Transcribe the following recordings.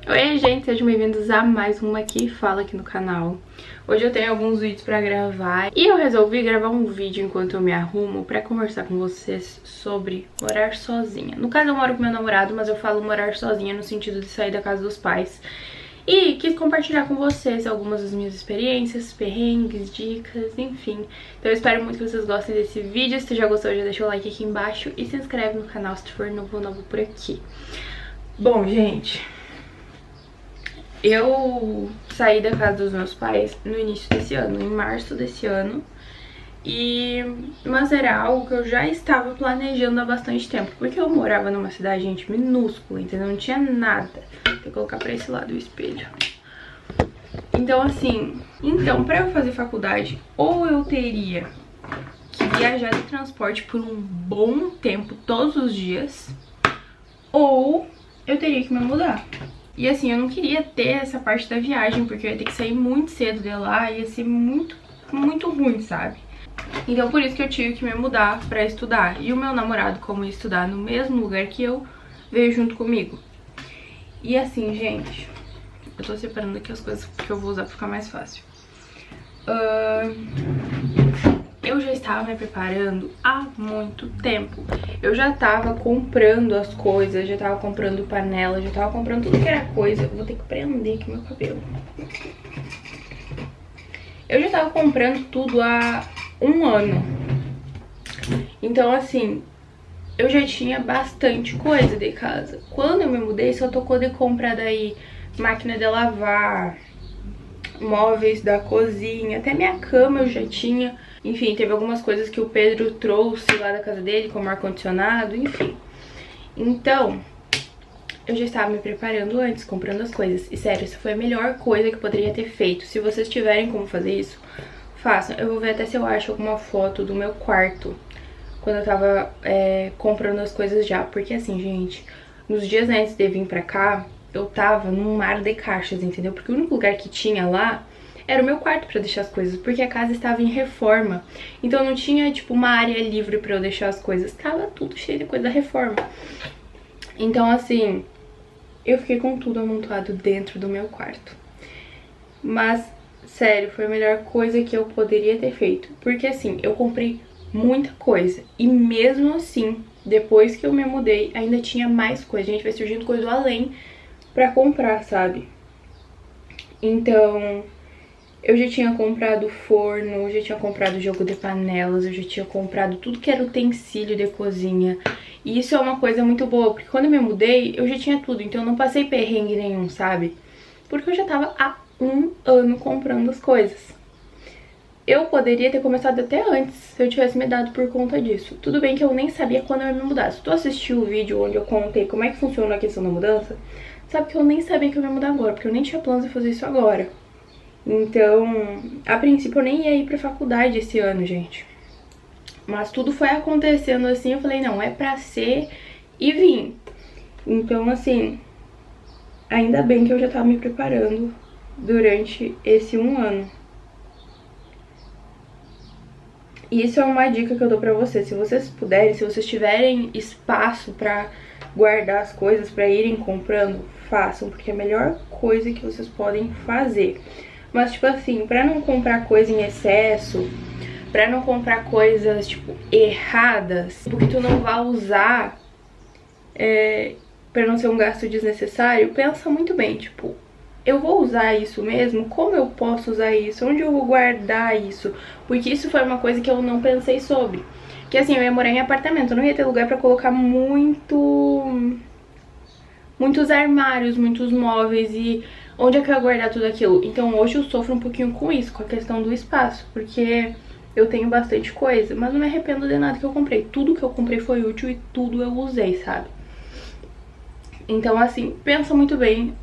Oi gente, sejam bem-vindos a mais uma Aqui Fala aqui no canal. Hoje eu tenho alguns vídeos pra gravar e eu resolvi gravar um vídeo enquanto eu me arrumo pra conversar com vocês sobre morar sozinha. No caso eu moro com meu namorado, mas eu falo morar sozinha no sentido de sair da casa dos pais. E quis compartilhar com vocês algumas das minhas experiências, perrengues, dicas, enfim. Então eu espero muito que vocês gostem desse vídeo. Se já gostou, já deixa o like aqui embaixo e se inscreve no canal se for novo por aqui. Bom, gente, eu saí da casa dos meus pais no início desse ano, em março desse ano. Mas era algo que eu já estava planejando há bastante tempo, porque eu morava numa cidade, gente, minúscula, entendeu? Não tinha nada. Vou ter que colocar pra esse lado o espelho. Então, assim, pra eu fazer faculdade, ou eu teria que viajar de transporte por um bom tempo, todos os dias, ou eu teria que me mudar. E assim, eu não queria ter essa parte da viagem, porque eu ia ter que sair muito cedo de lá, ia ser muito ruim, sabe? Então por isso que eu tive que me mudar pra estudar. E o meu namorado, como ia estudar no mesmo lugar que eu, veio junto comigo. E assim, gente, eu tô separando aqui as coisas que eu vou usar pra ficar mais fácil. Eu já estava me preparando há muito tempo. Eu já tava comprando as coisas, já tava comprando panela, já tava comprando tudo que era coisa. Eu vou ter que prender aqui meu cabelo. Eu já tava comprando tudo há um ano. Então, assim, eu já tinha bastante coisa de casa. Quando eu me mudei, só tocou de comprar daí máquina de lavar, móveis da cozinha, até minha cama eu já tinha. Enfim, teve algumas coisas que o Pedro trouxe lá da casa dele, como ar-condicionado, enfim. Então, eu já estava me preparando antes, comprando as coisas. E sério, essa foi a melhor coisa que eu poderia ter feito. Se vocês tiverem como fazer isso, façam. Eu vou ver até se eu acho alguma foto do meu quarto, quando eu tava comprando as coisas já. Porque assim, gente, nos dias antes de vir pra cá, eu tava num mar de caixas, entendeu? Porque o único lugar que tinha lá era o meu quarto pra deixar as coisas, porque a casa estava em reforma. Então não tinha, tipo, uma área livre pra eu deixar as coisas. Tava tudo cheio de coisa da reforma. Então, assim, eu fiquei com tudo amontoado dentro do meu quarto. Mas, sério, foi a melhor coisa que eu poderia ter feito. Porque, assim, eu comprei muita coisa. E mesmo assim, depois que eu me mudei, ainda tinha mais coisa. A gente vai surgindo coisa do além pra comprar, sabe? Então, eu já tinha comprado forno, eu já tinha comprado jogo de panelas, eu já tinha comprado tudo que era utensílio de cozinha. E isso é uma coisa muito boa, porque quando eu me mudei, eu já tinha tudo, então eu não passei perrengue nenhum, sabe? Porque eu já tava há um ano comprando as coisas. Eu poderia ter começado até antes, se eu tivesse me dado por conta disso. Tudo bem que eu nem sabia quando eu ia me mudar. Se tu assistiu o vídeo onde eu contei como é que funciona a questão da mudança, sabe que eu nem sabia que eu ia mudar agora, porque eu nem tinha planos de fazer isso agora. Então, a princípio eu nem ia ir pra faculdade esse ano, gente. Mas tudo foi acontecendo assim, eu falei, não, é pra ser e vim. Então, assim, ainda bem que eu já tava me preparando durante esse um ano. E isso é uma dica que eu dou pra vocês. Se vocês puderem, se vocês tiverem espaço pra guardar as coisas, pra irem comprando, façam, porque é a melhor coisa que vocês podem fazer. Mas, tipo assim, pra não comprar coisa em excesso, pra não comprar coisas, tipo, erradas, porque tu não vai usar, pra não ser um gasto desnecessário, pensa muito bem, tipo, eu vou usar isso mesmo? Como eu posso usar isso? Onde eu vou guardar isso? Porque isso foi uma coisa que eu não pensei sobre. Que assim, eu ia morar em apartamento, eu não ia ter lugar pra colocar muitos armários, muitos móveis e onde é que eu ia guardar tudo aquilo? Então hoje eu sofro um pouquinho com isso, com a questão do espaço, porque eu tenho bastante coisa, mas não me arrependo de nada que eu comprei. Tudo que eu comprei foi útil e tudo eu usei, sabe? Então assim, pensa muito bem,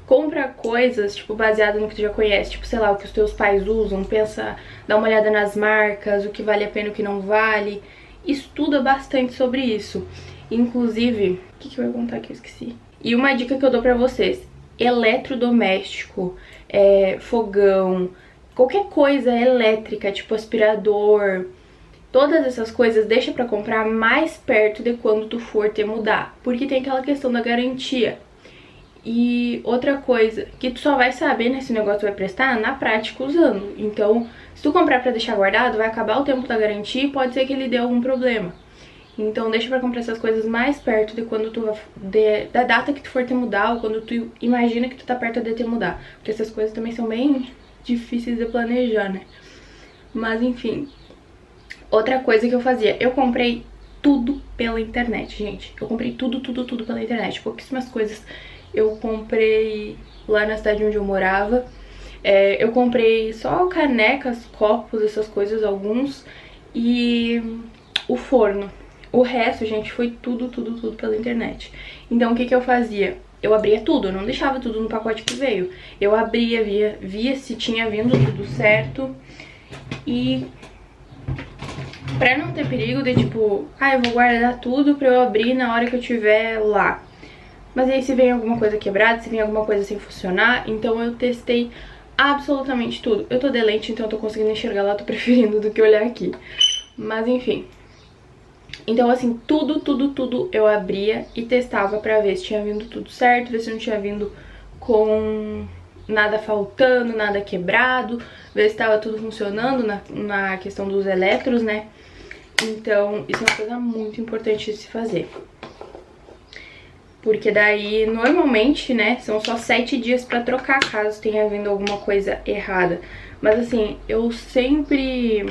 compra coisas, tipo, baseado no que tu já conhece, tipo, sei lá, o que os teus pais usam, pensa, dá uma olhada nas marcas, o que vale a pena e o que não vale, estuda bastante sobre isso. Inclusive, o que eu ia contar que eu esqueci? E uma dica que eu dou pra vocês, eletrodoméstico, fogão, qualquer coisa elétrica, tipo aspirador, todas essas coisas deixa pra comprar mais perto de quando tu for te mudar, porque tem aquela questão da garantia. E outra coisa, que tu só vai saber, né, se o negócio vai prestar na prática usando. Então, se tu comprar pra deixar guardado, vai acabar o tempo da garantia e pode ser que ele dê algum problema. Então deixa pra comprar essas coisas mais perto de quando tu da data que tu for te mudar, ou quando tu imagina que tu tá perto de te mudar. Porque essas coisas também são bem difíceis de planejar, né? Mas enfim. Outra coisa que eu fazia, eu comprei tudo pela internet, gente. Eu comprei tudo pela internet. Pouquíssimas coisas eu comprei lá na cidade onde eu morava. Eu comprei só canecas, copos, essas coisas, alguns. E o forno. O resto, gente, foi tudo pela internet. Então, o que eu fazia? Eu abria tudo, eu não deixava tudo no pacote que veio. Eu abria, via se tinha vindo tudo certo. E pra não ter perigo de tipo, eu vou guardar tudo pra eu abrir na hora que eu tiver lá. Mas aí se vem alguma coisa quebrada, se vem alguma coisa sem funcionar, então eu testei absolutamente tudo. Eu tô de lente, então eu tô conseguindo enxergar lá, tô preferindo do que olhar aqui. Mas enfim. Então assim, tudo eu abria e testava pra ver se tinha vindo tudo certo, ver se não tinha vindo com nada faltando, nada quebrado, ver se tava tudo funcionando na questão dos eletros, né? Então isso é uma coisa muito importante de se fazer. Porque daí, normalmente, né, são só 7 dias pra trocar, caso tenha vindo alguma coisa errada. Mas assim, eu sempre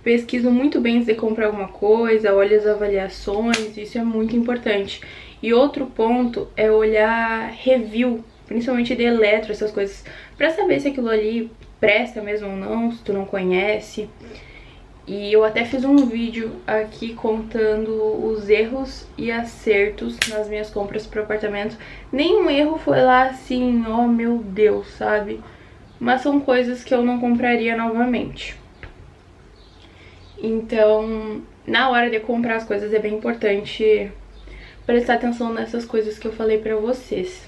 pesquiso muito bem antes de comprar alguma coisa, olho as avaliações, isso é muito importante. E outro ponto é olhar review, principalmente de eletro, essas coisas, pra saber se aquilo ali presta mesmo ou não, se tu não conhece. E eu até fiz um vídeo aqui contando os erros e acertos nas minhas compras pro apartamento. Nenhum erro foi lá assim, oh meu Deus, sabe? Mas são coisas que eu não compraria novamente. Então, na hora de comprar as coisas é bem importante prestar atenção nessas coisas que eu falei pra vocês.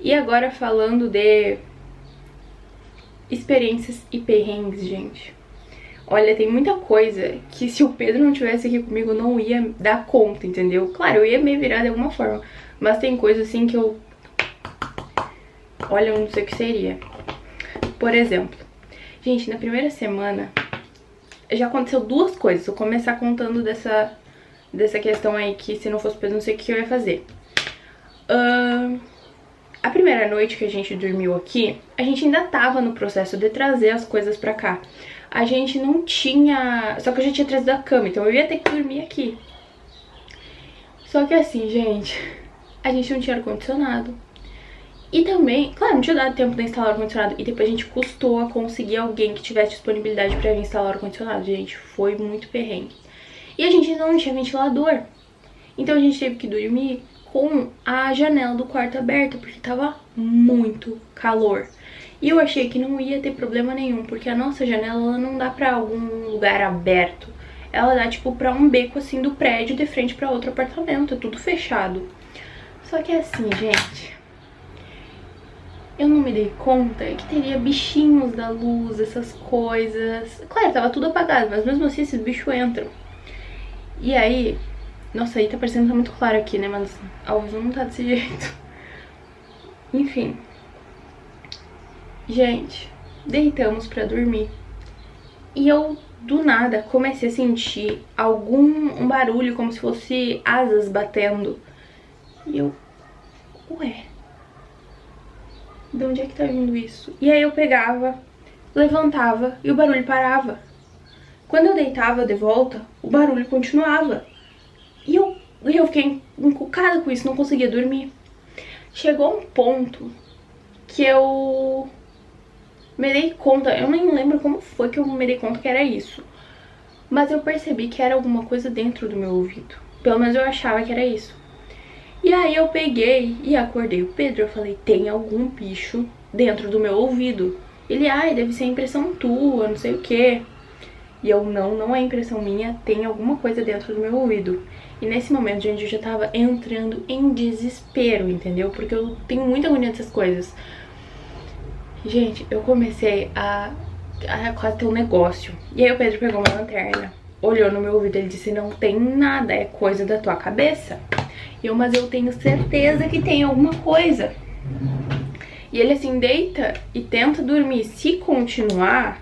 E agora falando de experiências e perrengues, gente. Olha, tem muita coisa que se o Pedro não tivesse aqui comigo eu não ia dar conta, entendeu? Claro, eu ia me virar de alguma forma, mas tem coisa assim que eu... Olha, eu não sei o que seria. Por exemplo, gente, na primeira semana já aconteceu duas coisas. Vou começar contando dessa questão aí que se não fosse o Pedro não sei o que eu ia fazer. A primeira noite que a gente dormiu aqui, a gente ainda tava no processo de trazer as coisas pra cá. A gente não tinha... Só que eu já tinha trazido a cama, então eu ia ter que dormir aqui. Só que assim, gente, a gente não tinha ar-condicionado. E também, claro, não tinha dado tempo de instalar o ar-condicionado. E depois a gente custou a conseguir alguém que tivesse disponibilidade pra vir instalar o ar-condicionado. Gente, foi muito perrengue. E a gente ainda não tinha ventilador. Então a gente teve que dormir com a janela do quarto aberta, porque tava muito calor. E eu achei que não ia ter problema nenhum, porque a nossa janela ela não dá pra algum lugar aberto. Ela dá tipo pra um beco assim do prédio de frente pra outro apartamento, é tudo fechado. Só que assim, gente, eu não me dei conta que teria bichinhos da luz, essas coisas. Claro, tava tudo apagado, mas mesmo assim esses bichos entram. E aí, nossa, aí tá parecendo que tá muito claro aqui, né, mas ao vivo não tá desse jeito. Enfim. Gente, deitamos pra dormir. E eu, do nada, comecei a sentir um barulho como se fosse asas batendo. E eu, ué, de onde é que tá vindo isso? E aí eu pegava, levantava e o barulho parava. Quando eu deitava de volta, o barulho continuava. E eu fiquei encucada com isso, não conseguia dormir. Chegou um ponto que eu me dei conta, eu nem lembro como foi que eu me dei conta que era isso. Mas eu percebi que era alguma coisa dentro do meu ouvido. Pelo menos eu achava que era isso. E aí eu peguei e acordei o Pedro. Eu falei, tem algum bicho dentro do meu ouvido. Ele, deve ser impressão tua, não sei o que. E eu, não é impressão minha, tem alguma coisa dentro do meu ouvido. E nesse momento, gente, eu já tava entrando em desespero, entendeu? Porque eu tenho muita agonia dessas coisas. Gente, eu comecei a quase ter um negócio. E aí o Pedro pegou uma lanterna, olhou no meu ouvido, ele disse, não tem nada, é coisa da tua cabeça. Mas eu tenho certeza que tem alguma coisa. E ele assim deita e tenta dormir. Se continuar,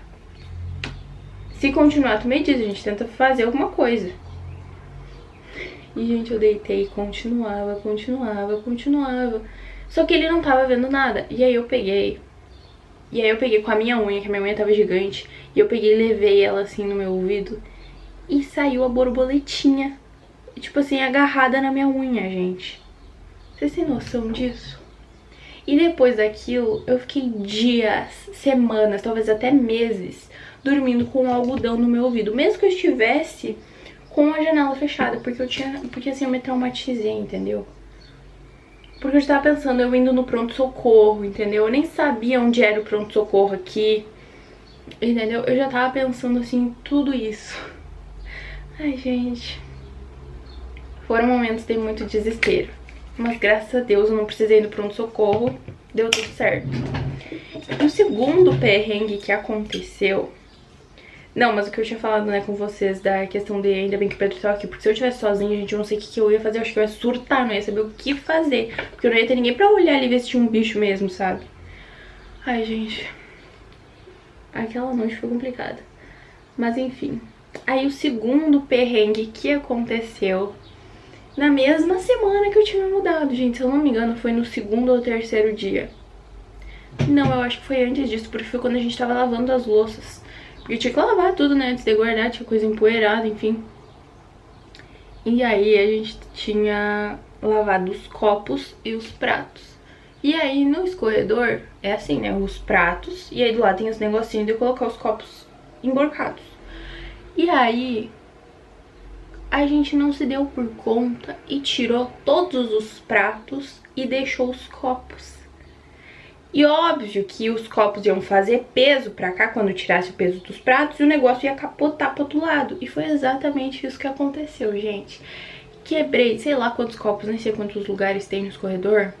tu me diz, a gente tenta fazer alguma coisa. E, gente, eu deitei e continuava. Só que ele não tava vendo nada. E aí eu peguei com a minha unha, que a minha unha tava gigante. E eu peguei e levei ela assim no meu ouvido. E saiu a borboletinha, tipo assim, agarrada na minha unha, gente. Vocês têm noção disso? E depois daquilo, eu fiquei dias, semanas, talvez até meses, dormindo com algodão no meu ouvido. Mesmo que eu estivesse com a janela fechada, porque assim, eu me traumatizei, entendeu? Porque eu estava pensando, eu indo no pronto-socorro, entendeu? Eu nem sabia onde era o pronto-socorro aqui, entendeu? Eu já tava pensando assim, tudo isso. Ai, gente. Foram momentos de muito desespero. Mas graças a Deus eu não precisei ir no pronto-socorro. Deu tudo certo. O segundo perrengue que aconteceu... Não, mas o que eu tinha falado, né, com vocês da questão de ainda bem que o Pedro tava aqui. Porque se eu estivesse sozinha, gente, eu não sei o que eu ia fazer. Eu acho que eu ia surtar, não ia saber o que fazer. Porque eu não ia ter ninguém pra olhar ali e ver se tinha um bicho mesmo, sabe? Ai, gente. Aquela noite foi complicada. Mas enfim. Aí o segundo perrengue que aconteceu na mesma semana que eu tinha mudado, gente. Se eu não me engano, foi no segundo ou terceiro dia. Não, eu acho que foi antes disso, porque foi quando a gente tava lavando as louças. Porque tinha que lavar tudo, né, antes de guardar, tinha coisa empoeirada, enfim. E aí a gente tinha lavado os copos e os pratos. E aí no escorredor, é assim, né, os pratos, e aí do lado tem esse negocinho de colocar os copos emborcados. E aí a gente não se deu por conta e tirou todos os pratos e deixou os copos. E óbvio que os copos iam fazer peso pra cá quando tirasse o peso dos pratos e o negócio ia capotar pro outro lado. E foi exatamente isso que aconteceu, gente. Quebrei, sei lá quantos copos, nem sei quantos lugares tem no escorredor.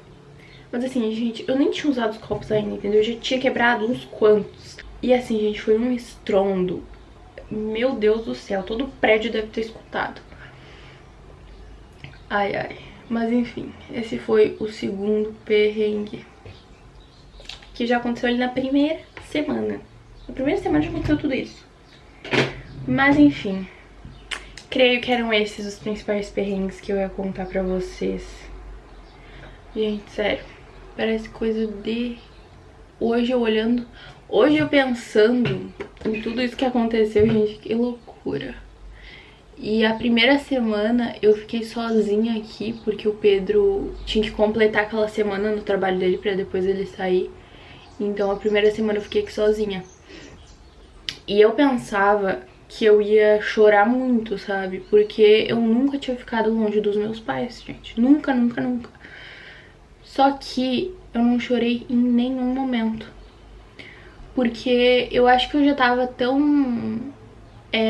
Mas assim, gente, eu nem tinha usado os copos ainda, entendeu? Eu já tinha quebrado uns quantos. E assim, gente, foi um estrondo. Meu Deus do céu, todo o prédio deve ter escutado. Ai, ai. Mas enfim, esse foi o segundo perrengue. Que já aconteceu ali na primeira semana. Na primeira semana já aconteceu tudo isso. Mas enfim, creio que eram esses os principais perrengues que eu ia contar pra vocês. Gente, sério, parece coisa de... Hoje eu pensando em tudo isso que aconteceu, gente, que loucura. E a primeira semana eu fiquei sozinha aqui, porque o Pedro tinha que completar aquela semana no trabalho dele pra depois ele sair. Então a primeira semana eu fiquei aqui sozinha. E eu pensava que eu ia chorar muito, sabe? Porque eu nunca tinha ficado longe dos meus pais, gente. Nunca, nunca, nunca. Só que eu não chorei em nenhum momento. Porque eu acho que eu já tava tão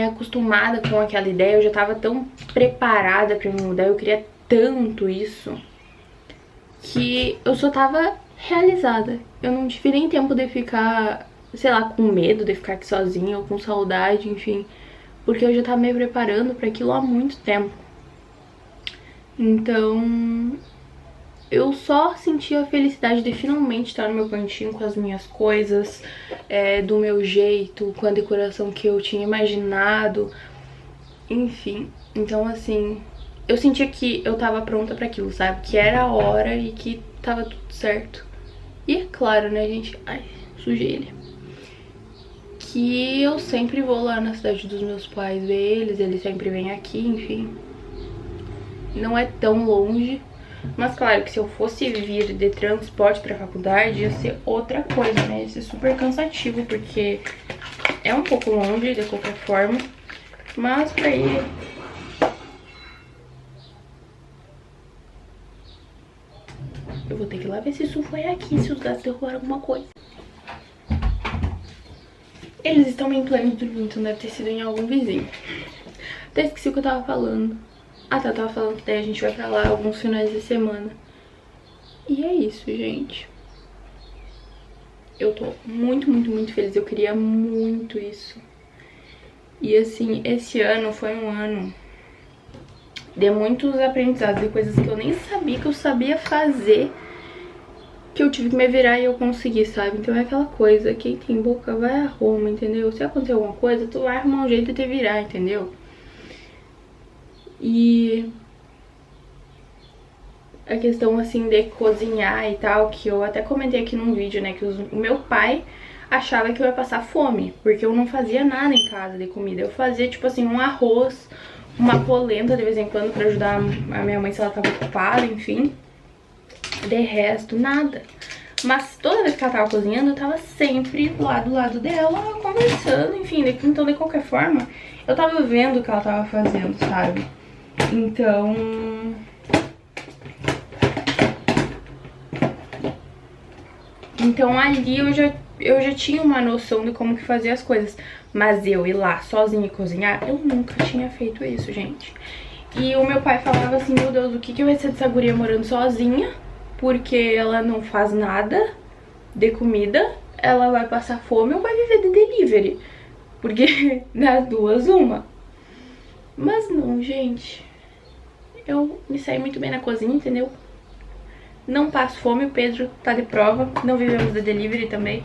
acostumada com aquela ideia, eu já tava tão preparada pra me mudar, eu queria tanto isso, que eu só tava realizada. Eu não tive nem tempo de ficar, sei lá, com medo de ficar aqui sozinha ou com saudade, enfim, porque eu já tava me preparando pra aquilo há muito tempo. Então, eu só senti a felicidade de finalmente estar no meu cantinho com as minhas coisas, do meu jeito, com a decoração que eu tinha imaginado, enfim. Então, assim, eu sentia que eu tava pronta pra aquilo, sabe? Que era a hora e que tava tudo certo. E é claro, né, gente? Ai, sujei ele. Que eu sempre vou lá na cidade dos meus pais ver eles sempre vêm aqui, enfim. Não é tão longe. Mas claro que se eu fosse vir de transporte pra faculdade ia ser outra coisa, né? Ia ser super cansativo, porque é um pouco longe de qualquer forma. Mas pra ir... Eu vou ter que ir lá ver se isso foi aqui, se os gatos derrubaram alguma coisa. Eles estão em pleno dormir, então deve ter sido em algum vizinho. Até esqueci o que eu tava falando. Ah tá, eu tava falando que daí a gente vai pra lá alguns finais de semana. E é isso, gente. Eu tô muito, muito, muito feliz. Eu queria muito isso. E assim, esse ano foi um ano de muitos aprendizados, de coisas que eu nem sabia que eu sabia fazer, que eu tive que me virar e eu consegui, sabe? Então é aquela coisa, quem tem boca vai a Roma, entendeu? Se acontecer alguma coisa, tu vai arrumar um jeito de te virar, entendeu? E a questão, assim, de cozinhar e tal, que eu até comentei aqui num vídeo, né, que o meu pai achava que eu ia passar fome, porque eu não fazia nada em casa de comida. Eu fazia, tipo assim, um arroz, uma polenta de vez em quando pra ajudar a minha mãe se ela tava ocupada, enfim. De resto, nada. Mas toda vez que ela tava cozinhando, eu tava sempre lá do lado dela, conversando, enfim. Então, de qualquer forma, eu tava vendo o que ela tava fazendo, sabe? Então ali eu já tinha uma noção de como que fazia as coisas. Mas eu ir lá sozinha e cozinhar, eu nunca tinha feito isso, gente. E o meu pai falava assim, meu Deus, o que vai ser dessa guria morando sozinha? Porque ela não faz nada de comida, ela vai passar fome ou vai viver de delivery. Porque das duas, uma. Mas não, gente. Eu me saí muito bem na cozinha, entendeu? Não passo fome, o Pedro tá de prova. Não vivemos de delivery também.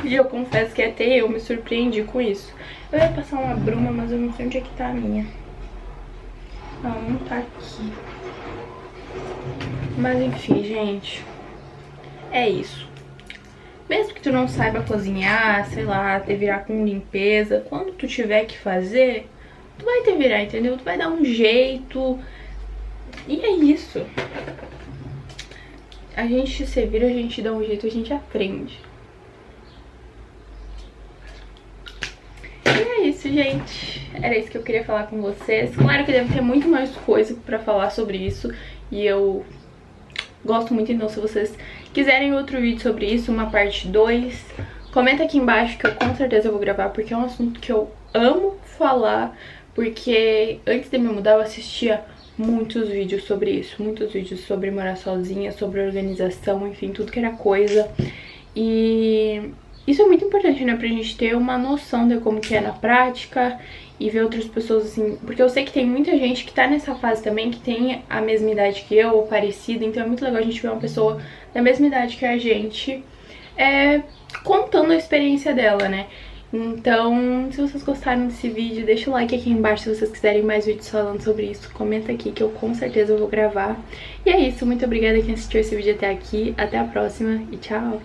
E eu confesso que até eu me surpreendi com isso. Eu ia passar uma bruma, mas eu não sei onde é que tá a minha. Não tá aqui. Mas enfim, gente. É isso. Mesmo que tu não saiba cozinhar, sei lá, te virar com limpeza, quando tu tiver que fazer, tu vai te virar, entendeu? Tu vai dar um jeito. E é isso. A gente se vira, a gente dá um jeito, a gente aprende. E é isso, gente. Era isso que eu queria falar com vocês. Claro que deve ter muito mais coisa pra falar sobre isso. E eu gosto muito, então se vocês quiserem outro vídeo sobre isso, uma parte 2, comenta aqui embaixo que eu com certeza vou gravar, porque é um assunto que eu amo falar. Porque antes de me mudar eu assistia muitos vídeos sobre isso, muitos vídeos sobre morar sozinha, sobre organização, enfim, tudo que era coisa. E isso é muito importante, né, pra gente ter uma noção de como que é na prática e ver outras pessoas assim, porque eu sei que tem muita gente que tá nessa fase também, que tem a mesma idade que eu, ou parecida, então é muito legal a gente ver uma pessoa da mesma idade que a gente contando a experiência dela, né. Então, se vocês gostaram desse vídeo, deixa o like aqui embaixo se vocês quiserem mais vídeos falando sobre isso. Comenta aqui que eu com certeza vou gravar. E é isso, muito obrigada quem assistiu esse vídeo até aqui. Até a próxima e tchau!